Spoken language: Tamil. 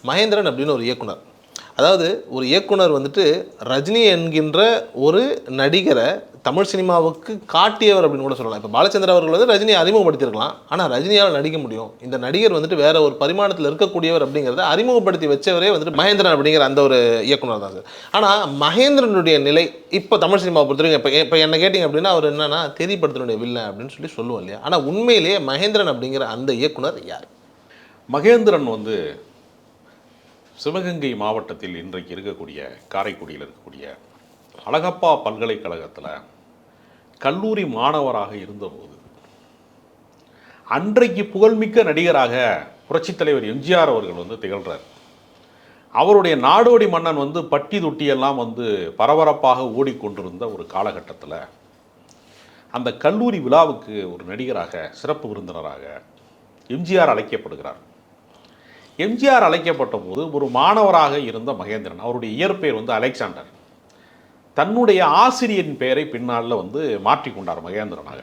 மகேந்திரன் அப்படின்னு ஒரு இயக்குனர். அதாவது ஒரு இயக்குனர் வந்துட்டு ரஜினி என்கின்ற ஒரு நடிகரை தமிழ் சினிமாவுக்கு காட்டியவர் அப்படின்னு கூட சொல்லலாம். இப்போ பாலச்சந்திர அவர்கள் வந்து ரஜினியை அறிமுகப்படுத்தியிருக்கலாம். ஆனால் ரஜினியால் நடிக்க முடியும், இந்த நடிகர் வந்துட்டு வேற ஒரு பரிமாணத்தில் இருக்கக்கூடியவர் அப்படிங்கிறத அறிமுகப்படுத்தி வச்சவரே வந்துட்டு மகேந்திரன் அப்படிங்கிற அந்த ஒரு இயக்குனர் தான் சார். ஆனால் மகேந்திரனுடைய நிலை இப்போ தமிழ் சினிமாவை பொறுத்தவரைக்கும் இப்போ என்ன கேட்டிங்க அப்படின்னா அவர் என்னன்னா தெரியப்படுத்தனுடைய வில்லை அப்படின்னு சொல்லுவோம் இல்லையா. ஆனால் உண்மையிலேயே மகேந்திரன் அப்படிங்கிற அந்த இயக்குனர் யார்? மகேந்திரன் வந்து சிவகங்கை மாவட்டத்தில் இன்றைக்கு இருக்கக்கூடிய காரைக்குடியில் இருக்கக்கூடிய அழகப்பா பல்கலைக்கழகத்தில் கல்லூரி மாணவராக இருந்தபோது அன்றைக்கு புகழ்மிக்க நடிகராக புரட்சித் தலைவர் எம்ஜிஆர் அவர்கள் வந்து திகழ்கிறார். அவருடைய நாடோடி மன்னன் வந்து பட்டி தொட்டியெல்லாம் வந்து பரபரப்பாக ஓடிக்கொண்டிருந்த ஒரு காலகட்டத்தில் அந்த கல்லூரி விழாவுக்கு ஒரு நடிகராக சிறப்பு விருந்தினராக எம்ஜிஆர் அழைக்கப்படுகிறார். எம்ஜிஆர் அழைக்கப்பட்ட போது ஒரு மாணவராக இருந்த மகேந்திரன், அவருடைய இயற்பெயர் வந்து அலெக்சாண்டர், தன்னுடைய ஆசிரியரின் பெயரை பின்னால் வந்து மாற்றிக்கொண்டார் மகேந்திரனாக.